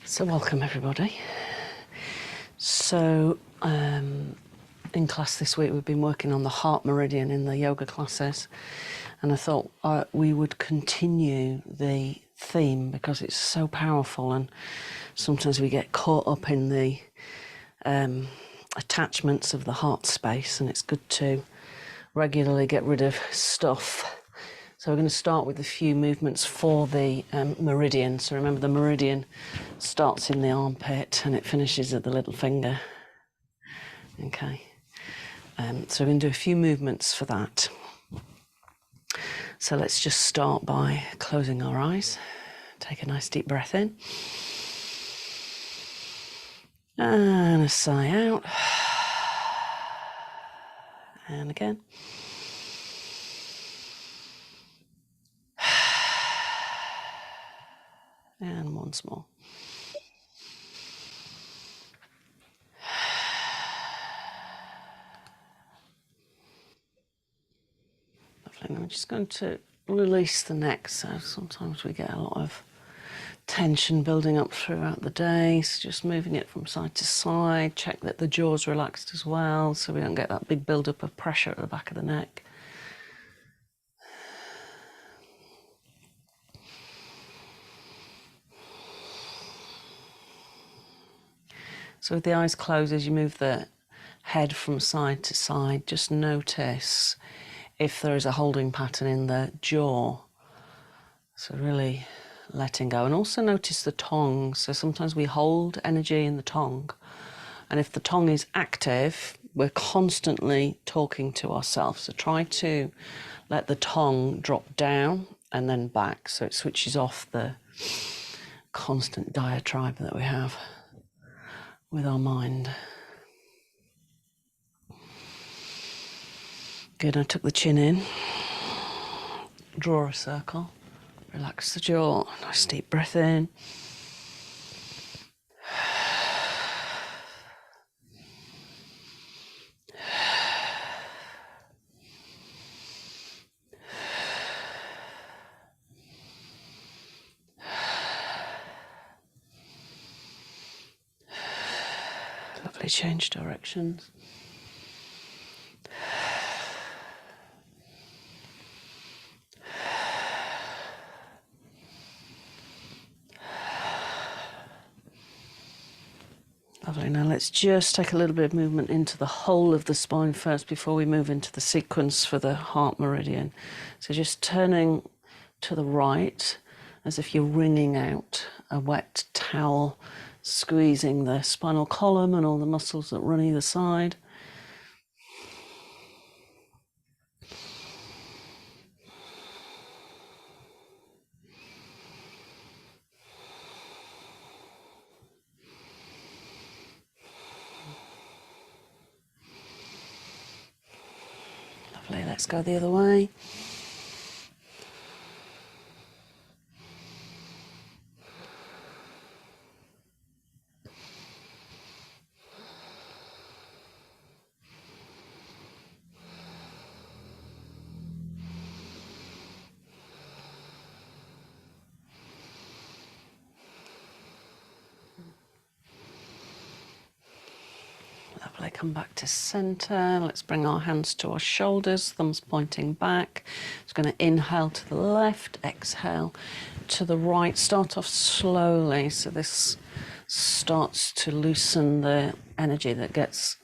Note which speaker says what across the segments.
Speaker 1: So welcome everybody. So in class this week we've been working on the heart meridian in the yoga classes, and I thought we would continue the theme because it's so powerful, and sometimes we get caught up in the attachments of the heart space, and it's good to regularly get rid of stuff. So we're going to start with a few movements for the meridian. So remember, the meridian starts in the armpit and it finishes at the little finger. Okay. So we're going to do a few movements for that. So let's just start by closing our eyes. Take a nice deep breath in. And a sigh out. And again. And once more. Lovely. I'm just going to release the neck. So sometimes we get a lot of tension building up throughout the day. So just moving it from side to side. Check that the jaw's relaxed as well, so we don't get that big build-up of pressure at the back of the neck. So with the eyes closed, as you move the head from side to side, just notice if there is a holding pattern in the jaw. So really letting go. And also notice the tongue. So sometimes we hold energy in the tongue. And if the tongue is active, we're constantly talking to ourselves. So try to let the tongue drop down and then back, so it switches off the constant diatribe that we have with our mind. Good, I took the chin in. Draw a circle. Relax the jaw. Nice deep breath in. Lovely, change directions. Lovely. Now let's just take a little bit of movement into the whole of the spine first before we move into the sequence for the heart meridian. So just turning to the right as if you're wringing out a wet towel, squeezing the spinal column and all the muscles that run either side. Lovely, let's go the other way. Lovely, come back to centre. Let's bring our hands to our shoulders, thumbs pointing back. Just going to inhale to the left, exhale to the right. Start off slowly, so this starts to loosen the energy that gets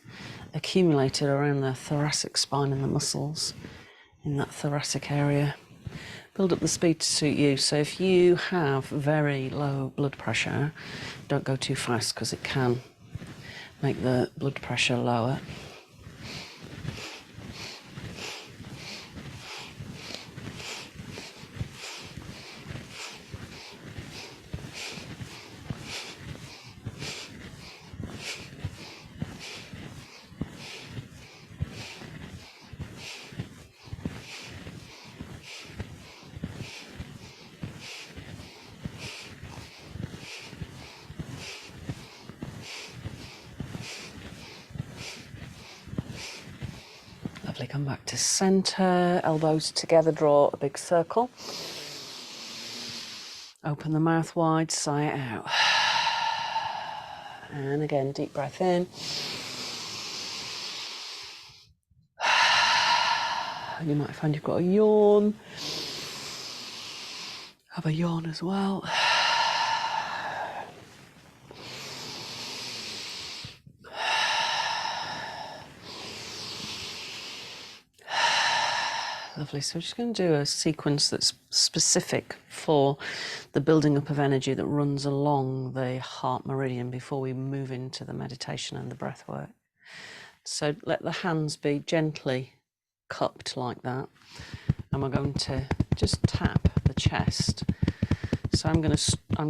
Speaker 1: accumulated around the thoracic spine and the muscles in that thoracic area. Build up the speed to suit you. So if you have very low blood pressure, don't go too fast because it can make the blood pressure lower. Lovely, come back to centre, elbows together, draw a big circle. Open the mouth wide, sigh it out. And again, deep breath in. You might find you've got a yawn. Have a yawn as well. Lovely. So we're just going to do a sequence that's specific for the building up of energy that runs along the heart meridian before we move into the meditation and the breath work. So let the hands be gently cupped like that, and we're going to just tap the chest. So I'm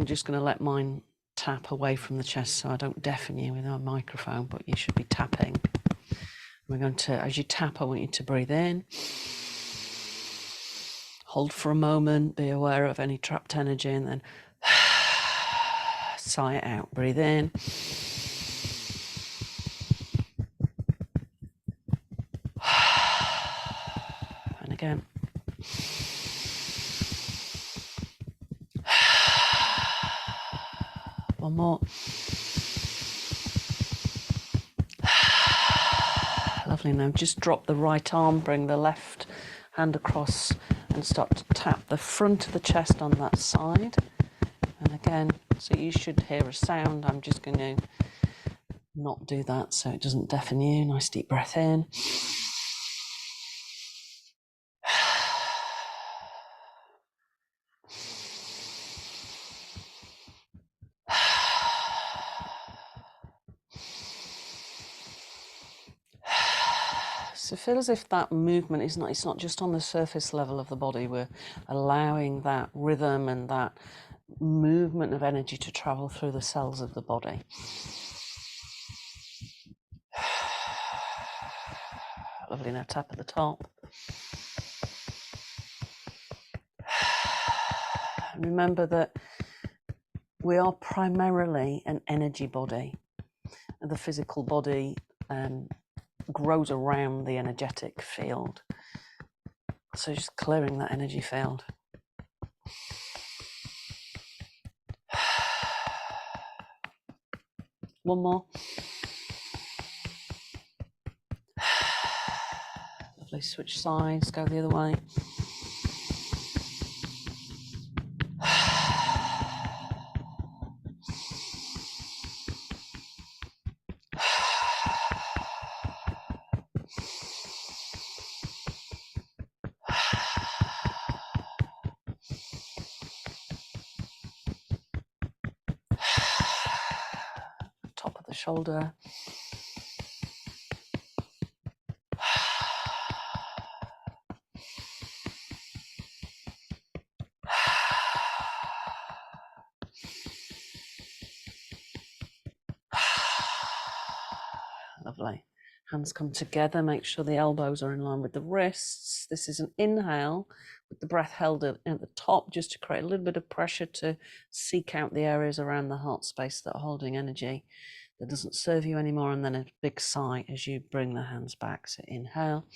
Speaker 1: just going to let mine tap away from the chest so I don't deafen you with our microphone, but you should be tapping. We're going to, as you tap, I want you to breathe in. Hold for a moment, be aware of any trapped energy, and then sigh it out. Breathe in. And again. One more. Lovely. Now just drop the right arm, bring the left hand across and start to tap the front of the chest on that side. And again, so you should hear a sound. I'm just going to not do that so it doesn't deafen you. Nice deep breath in. So feel as if that movement is it's not just on the surface level of the body. We're allowing that rhythm and that movement of energy to travel through the cells of the body. Lovely. Now tap at the top. Remember that we are primarily an energy body. The physical body grows around the energetic field. So just clearing that energy field. One more. Lovely. Switch sides, go the other way. Top of the shoulder. Lovely. Hands come together, make sure the elbows are in line with the wrists. This is an inhale with the breath held at the top just to create a little bit of pressure to seek out the areas around the heart space that are holding energy that doesn't serve you anymore, and then a big sigh as you bring the hands back. So inhale.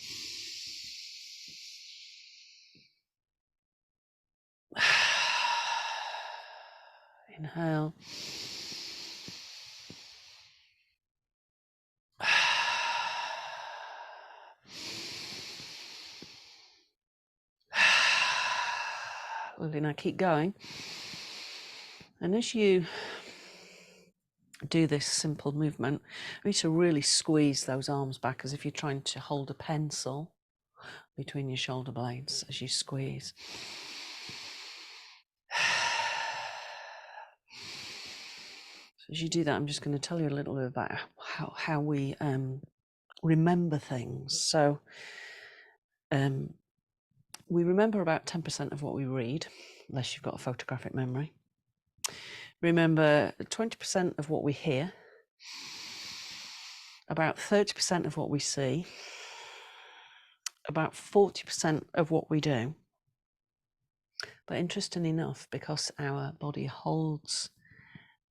Speaker 1: Inhale. Lovely. Now keep going. And as you do this simple movement, you need to really squeeze those arms back as if you're trying to hold a pencil between your shoulder blades as you squeeze. So as you do that, I'm just going to tell you a little bit about how we remember things. So we remember about 10% of what we read, unless you've got a photographic memory. Remember 20% of what we hear, about 30% of what we see, about 40% of what we do. But interesting enough, because our body holds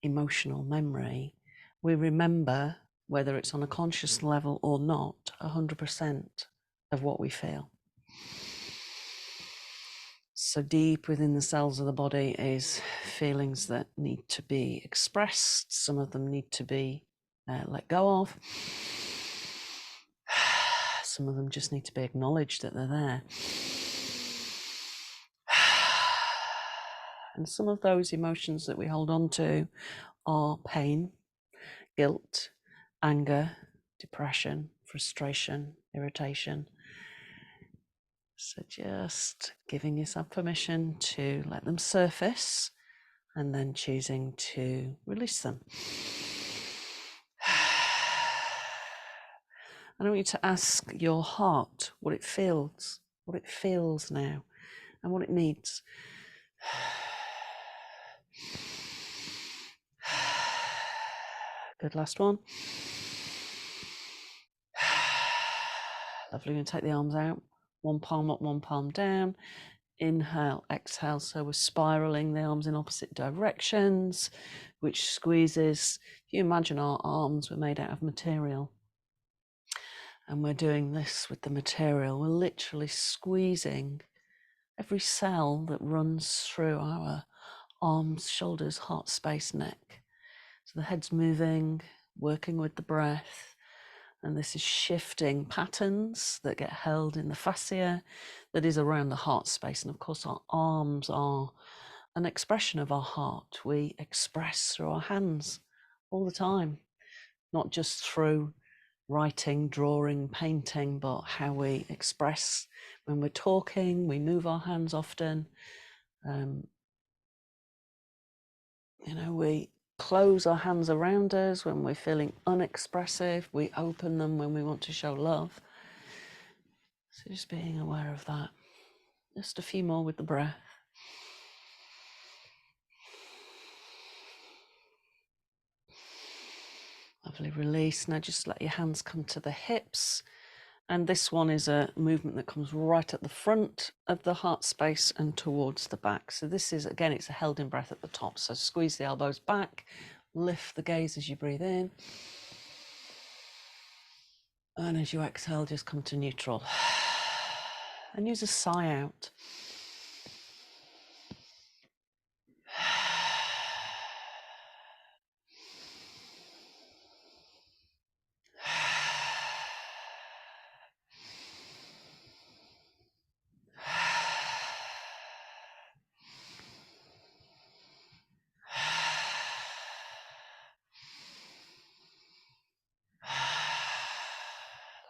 Speaker 1: emotional memory, we remember, whether it's on a conscious level or not, 100% of what we feel. So deep within the cells of the body is feelings that need to be expressed. Some of them need to be let go of. Some of them just need to be acknowledged that they're there. And some of those emotions that we hold on to are pain, guilt, anger, depression, frustration, irritation. So just giving yourself permission to let them surface and then choosing to release them. And I want you to ask your heart what it feels now and what it needs. Good, last one. Lovely, we're going to take the arms out. One palm up, one palm down. Inhale, exhale. So we're spiraling the arms in opposite directions, which squeezes. If you imagine our arms were made out of material, and we're doing this with the material, we're literally squeezing every cell that runs through our arms, shoulders, heart space, neck. So the head's moving, working with the breath, and this is shifting patterns that get held in the fascia that is around the heart space. And of course, our arms are an expression of our heart. We express through our hands all the time, not just through writing, drawing, painting, but how we express when we're talking. We move our hands often. We close our hands around us when we're feeling unexpressive. We open them when we want to show love. So just being aware of that. Just a few more with the breath. Lovely, release. Now just let your hands come to the hips. And this one is a movement that comes right at the front of the heart space and towards the back. So this is, again, it's a held in breath at the top. So squeeze the elbows back, lift the gaze as you breathe in. And as you exhale, just come to neutral. And use a sigh out.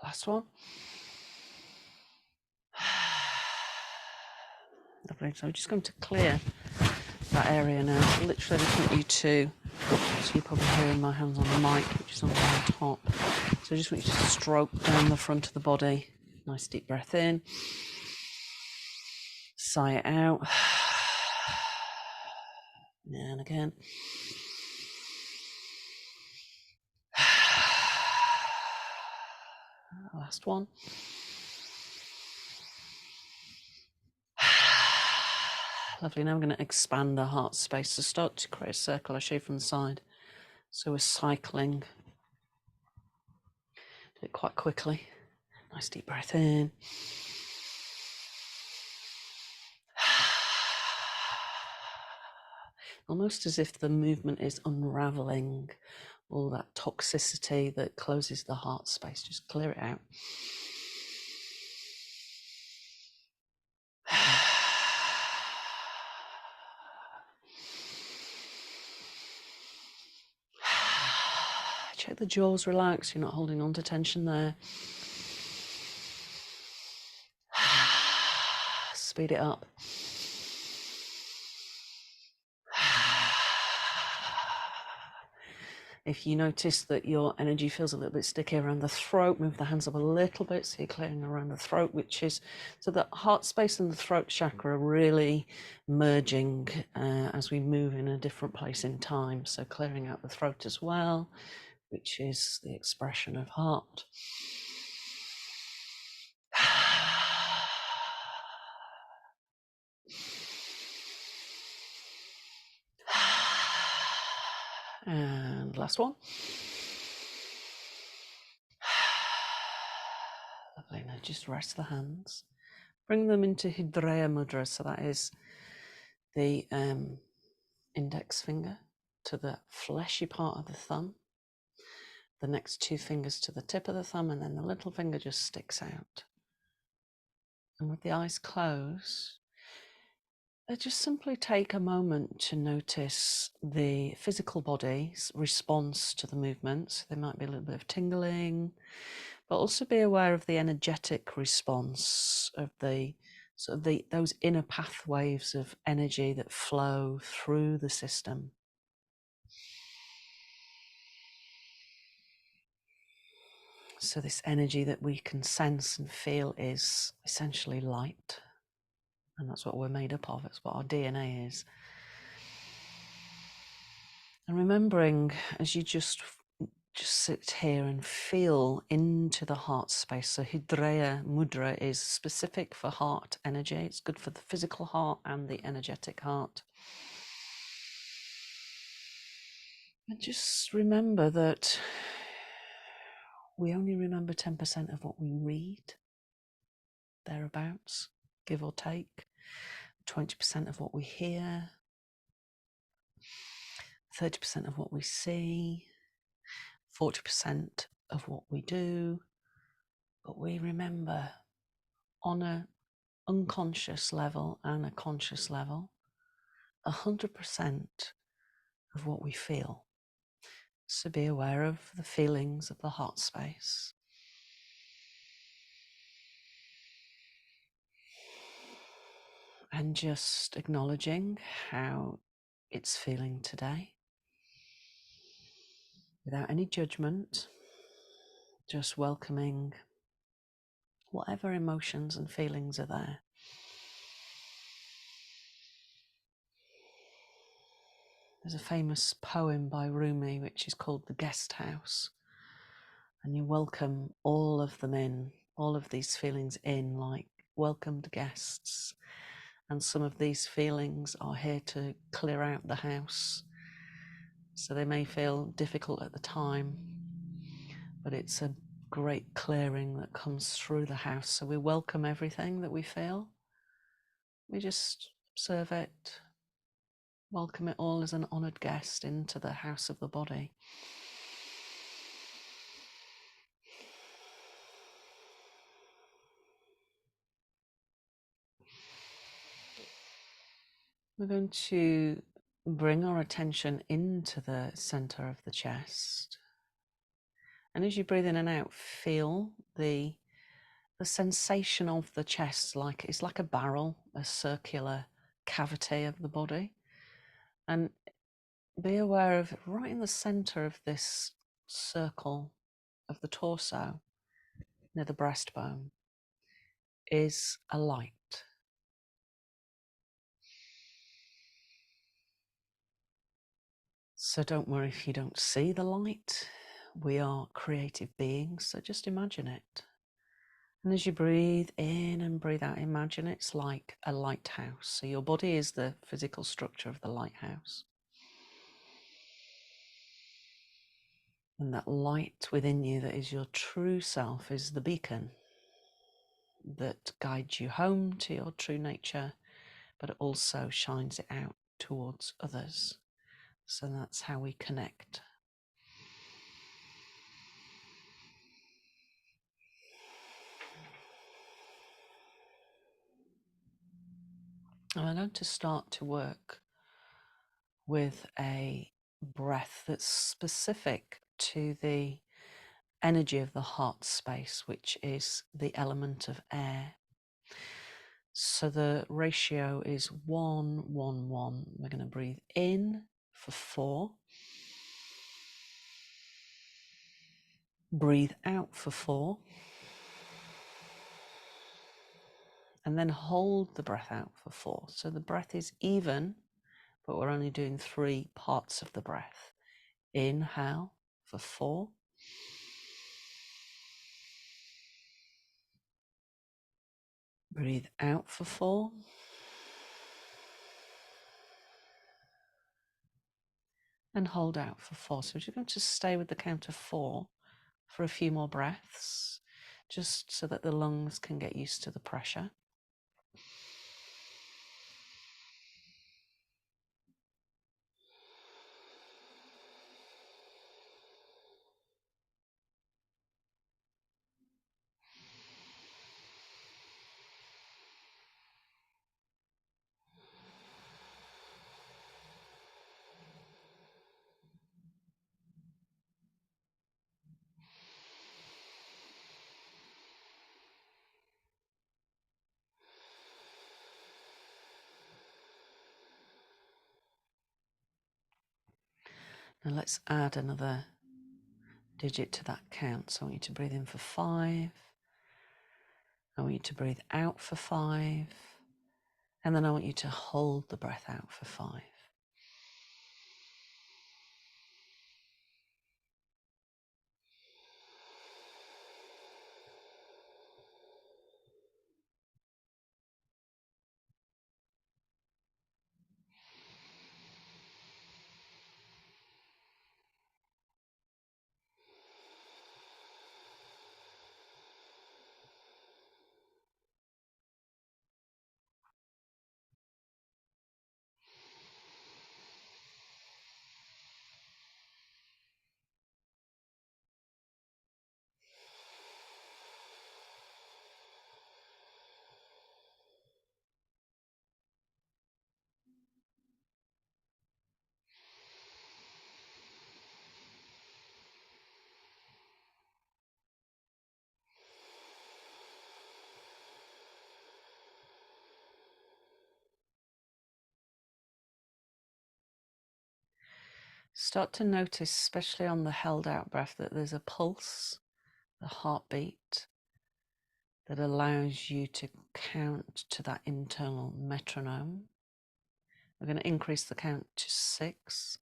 Speaker 1: Last one. Lovely. So I'm just going to clear that area now. So literally, I just want you to, so you're probably hearing my hands on the mic, which is on the top. So I just want you to stroke down the front of the body. Nice deep breath in. Sigh it out. And again. Last one. Lovely. Now we're going to expand our heart space. So start to create a circle. I'll show you from the side. So we're cycling. Do it quite quickly. Nice deep breath in. Almost as if the movement is unraveling all that toxicity that closes the heart space. Just clear it out. Check the jaws relax. You're not holding on to tension there. Speed it up. If you notice that your energy feels a little bit sticky around the throat, move the hands up a little bit so you're clearing around the throat, which is, so the heart space and the throat chakra are really merging as we move in a different place in time. So clearing out the throat as well, which is the expression of heart. And last one. Lovely. Now just rest the hands. Bring them into Hidreya Mudra, so that is the index finger to the fleshy part of the thumb, the next two fingers to the tip of the thumb, and then the little finger just sticks out. And with the eyes closed, just simply take a moment to notice the physical body's response to the movements. There might be a little bit of tingling, but also be aware of the energetic response of those inner pathways of energy that flow through the system. So this energy that we can sense and feel is essentially light, and that's what we're made up of. It's what our DNA is. And remembering, as you just sit here and feel into the heart space. So Hidreya Mudra is specific for heart energy. It's good for the physical heart and the energetic heart. And just remember that we only remember 10% of what we read, thereabouts, give or take. 20% of what we hear, 30% of what we see, 40% of what we do. But we remember on an unconscious level and a conscious level 100% of what we feel. So be aware of the feelings of the heart space. And just acknowledging how it's feeling today. Without any judgment, just welcoming whatever emotions and feelings are there. There's a famous poem by Rumi which is called The Guest House, and you welcome all of them in, all of these feelings in, like welcomed guests. And some of these feelings are here to clear out the house, so they may feel difficult at the time, but it's a great clearing that comes through the house. So we welcome everything that we feel. We just observe it, welcome it all as an honoured guest into the house of the body. We're going to bring our attention into the centre of the chest. And as you breathe in and out, feel the sensation of the chest, like it's like a barrel, a circular cavity of the body. And be aware of right in the centre of this circle of the torso, near the breastbone, is a light. So don't worry if you don't see the light. We are creative beings, so just imagine it. And as you breathe in and breathe out, imagine it's like a lighthouse. So your body is the physical structure of the lighthouse. And that light within you that is your true self is the beacon that guides you home to your true nature, but it also shines it out towards others. So that's how we connect. And I'm going to start to work with a breath that's specific to the energy of the heart space, which is the element of air. So the ratio is 1, 1, 1. We're going to breathe in for 4. Breathe out for 4. And then hold the breath out for 4. So the breath is even, but we're only doing 3 parts of the breath. Inhale for 4. Breathe out for 4. And hold out for 4. So we're just going to stay with the count of 4 for a few more breaths, just so that the lungs can get used to the pressure. Now let's add another digit to that count. So I want you to breathe in for 5. I want you to breathe out for 5. And then I want you to hold the breath out for 5. Start to notice, especially on the held out breath, that there's a pulse, a heartbeat that allows you to count to that internal metronome. We're going to increase the count to 6.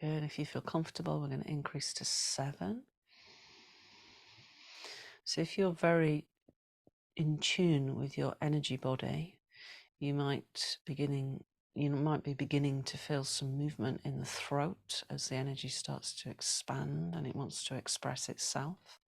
Speaker 1: Good. If you feel comfortable, we're going to increase to 7. So if you're very in tune with your energy body, you might be beginning to feel some movement in the throat as the energy starts to expand and it wants to express itself.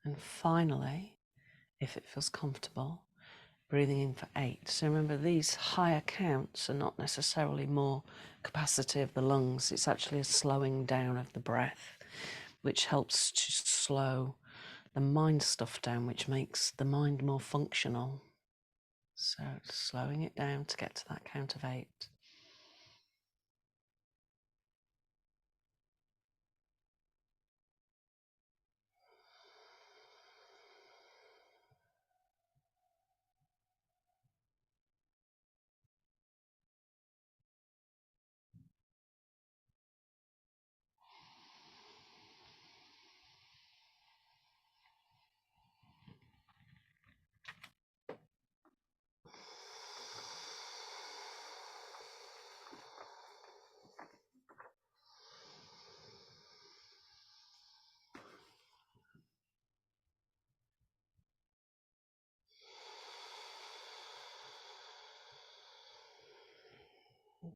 Speaker 1: And finally, if it feels comfortable, breathing in for 8. So remember, these higher counts are not necessarily more capacity of the lungs. It's actually a slowing down of the breath, which helps to slow the mind stuff down, which makes the mind more functional. So slowing it down to get to that count of 8.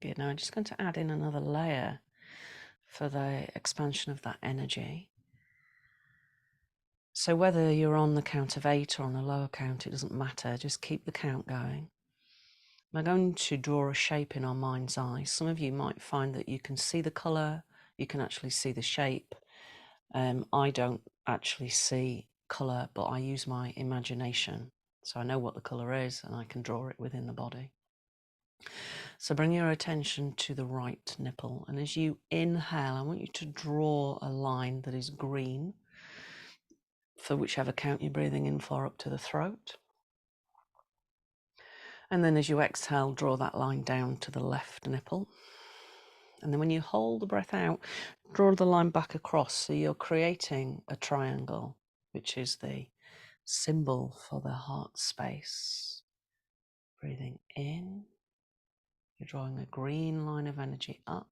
Speaker 1: Good. Now I'm just going to add in another layer for the expansion of that energy. So whether you're on the count of 8 or on a lower count, it doesn't matter. Just keep the count going. We're going to draw a shape in our mind's eye. Some of you might find that you can see the colour, you can actually see the shape. I don't actually see colour, but I use my imagination. So I know what the colour is and I can draw it within the body. So bring your attention to the right nipple. And as you inhale, I want you to draw a line that is green for whichever count you're breathing in for up to the throat. And then as you exhale, draw that line down to the left nipple. And then when you hold the breath out, draw the line back across. So you're creating a triangle, which is the symbol for the heart space. Breathing in, you're drawing a green line of energy up.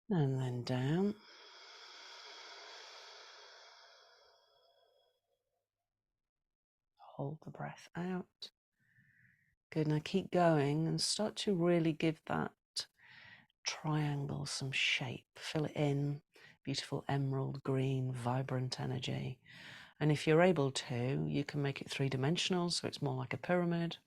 Speaker 1: And then down. Hold the breath out. Good, now keep going and start to really give that triangle some shape. Fill it in, beautiful emerald green, vibrant energy. And if you're able to, you can make it three-dimensional, so it's more like a pyramid.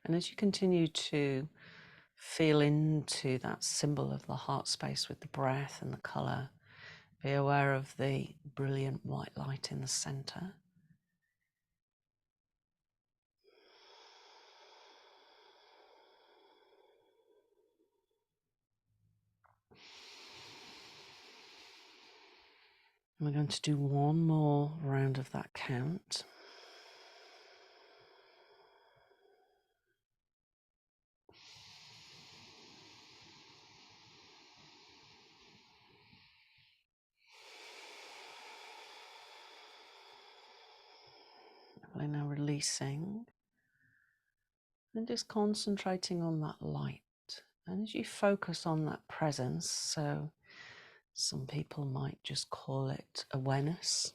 Speaker 1: And as you continue to feel into that symbol of the heart space with the breath and the colour, be aware of the brilliant white light in the centre. And we're going to do one more round of that count. We're now releasing and just concentrating on that light. And as you focus on that presence, so some people might just call it awareness.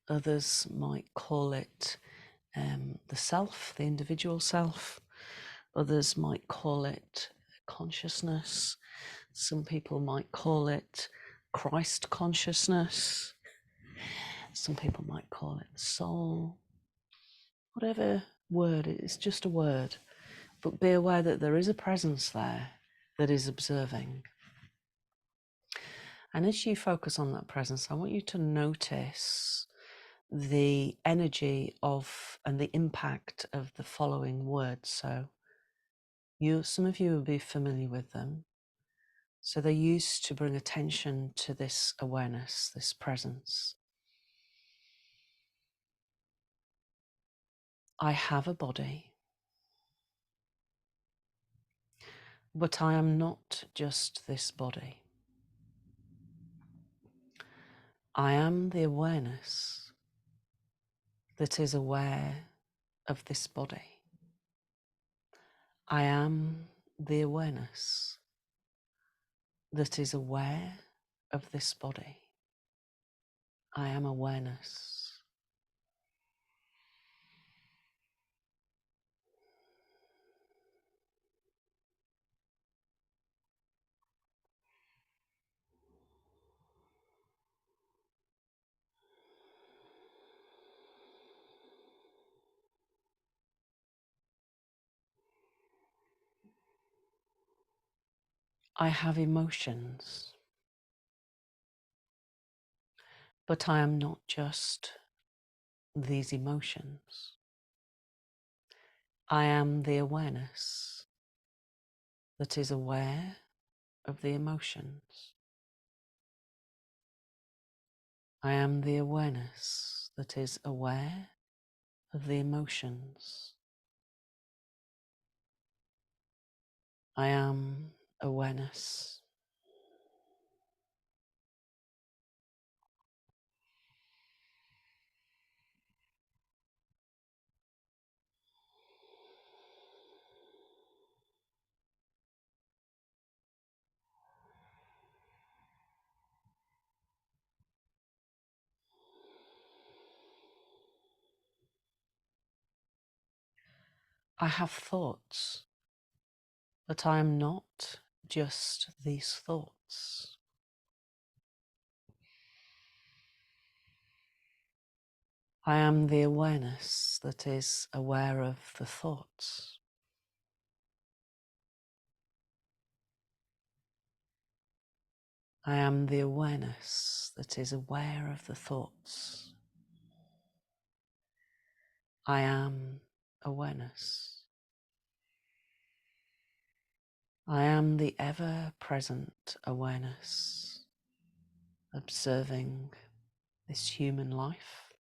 Speaker 1: Others might call it the self, the individual self. Others might call it consciousness. Some people might call it Christ consciousness. Some people might call it soul. Whatever word, it's just a word. But be aware that there is a presence there that is observing. And as you focus on that presence, I want you to notice the energy of and the impact of the following words. So some of you will be familiar with them. So they're used to bring attention to this awareness, this presence. I have a body, but I am not just this body. I am the awareness that is aware of this body. I am the awareness that is aware of this body. I am awareness. I have emotions, but I am not just these emotions. I am the awareness that is aware of the emotions. I am the awareness that is aware of the emotions. I am awareness. I have thoughts, but I am not just these thoughts. I am the awareness that is aware of the thoughts. I am the awareness that is aware of the thoughts. I am awareness. I am the ever-present awareness, observing this human life,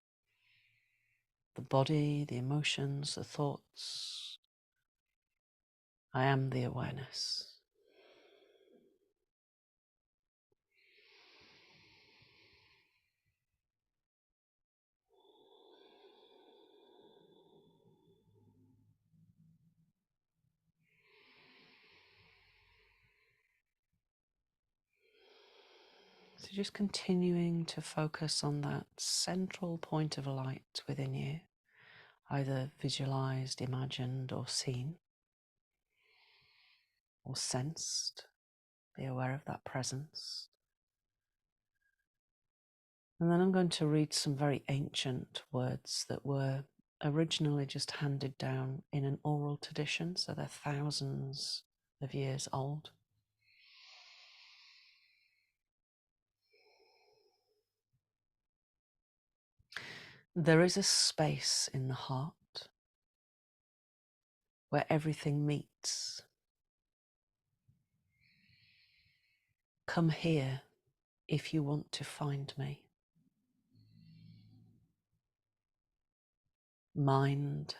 Speaker 1: the body, the emotions, the thoughts. I am the awareness. So just continuing to focus on that central point of light within you, either visualized, imagined, or seen, or sensed. Be aware of that presence. And then I'm going to read some very ancient words that were originally just handed down in an oral tradition, so they're thousands of years old. There is a space in the heart where everything meets. Come here if you want to find me. Mind,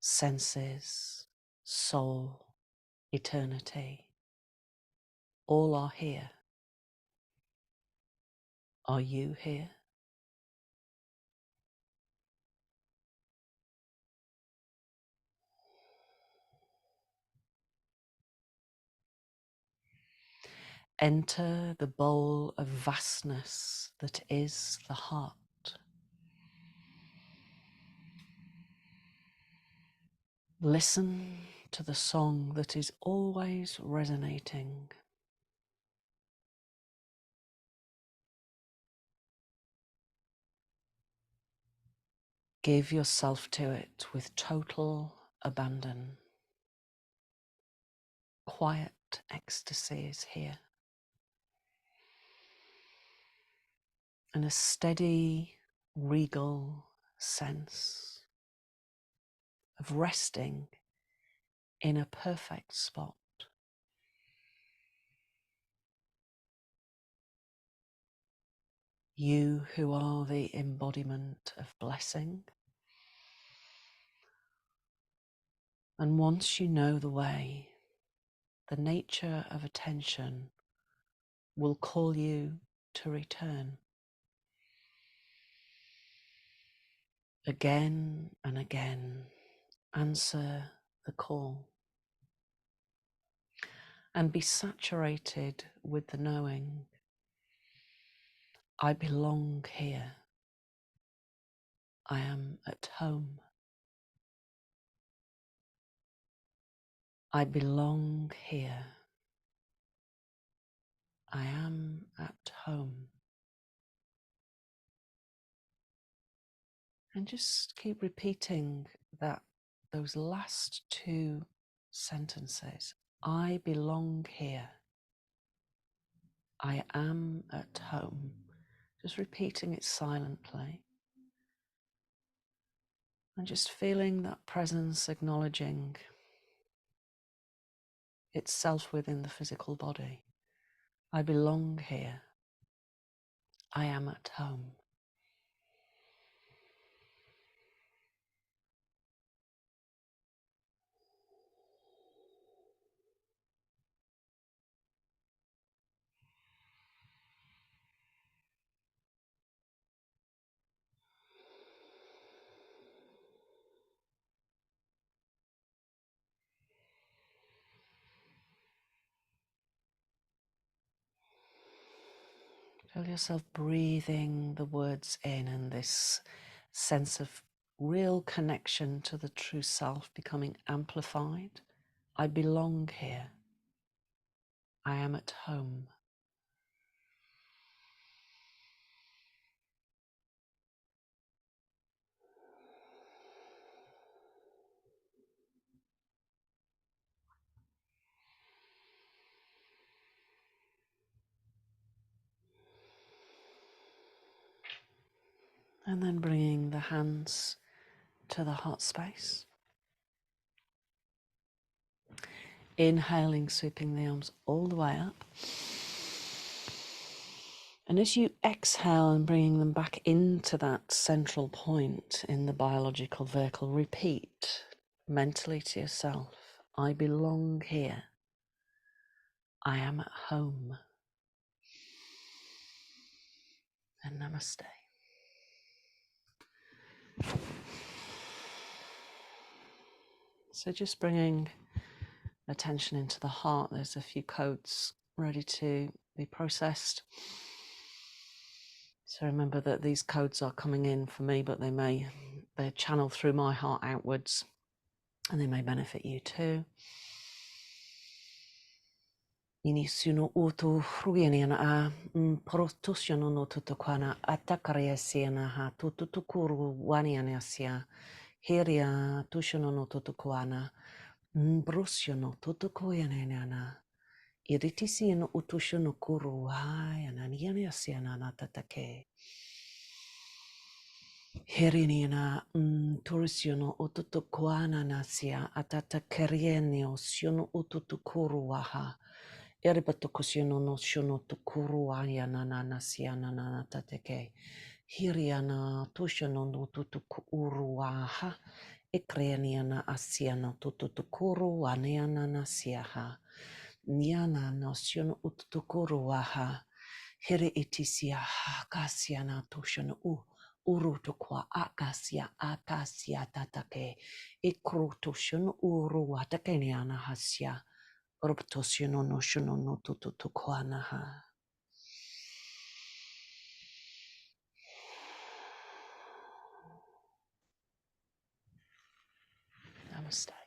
Speaker 1: senses, soul, eternity, all are here. Are you here? Enter the bowl of vastness that is the heart. Listen to the song that is always resonating. Give yourself to it with total abandon. Quiet ecstasy is here. And a steady, regal sense of resting in a perfect spot. You who are the embodiment of blessing. And once you know the way, the nature of attention will call you to return. Again and again, answer the call and be saturated with the knowing, I belong here. I am at home. I belong here. I am at home. And just keep repeating those last two sentences. I belong here. I am at home. Just repeating it silently. And just feeling that presence, acknowledging itself within the physical body. I belong here. I am at home. Feel yourself breathing the words in, and this sense of real connection to the true self becoming amplified. I belong here. I am at home. And then bringing the hands to the heart space. Inhaling, sweeping the arms all the way up. And as you exhale and bringing them back into that central point in the biological vehicle, repeat mentally to yourself, I belong here. I am at home. And namaste. So just bringing attention into the heart, there's a few codes ready to be processed. So remember that these codes are coming in for me, but they're channeled through my heart outwards, and they may benefit you too. Inisuno utu ruianiana a protusiono no tutukwana atakariasiana ha tututukuru wanianasia hiria tusiono no tutukwana brusiono tutukoyanana iritisiano utusiono kuru hayana nianiasiana natatake Hirinina turisyono ututukwana nasia atatakerienio siono ututukuruaha. Eribatukusyono no siono tukuruaya nasia nanatateke. Hiriana tusyono no tutukuruaha. Ekreniana asiana tututukuruaniana nasiaha. Niana no siono ututukuruaha. Hiri itisia kasiana tusyono Urutukwa akasia tatake ikrutushun uru atakeniana hasya urptosiono no shuno no tutukwana ha. Namaste.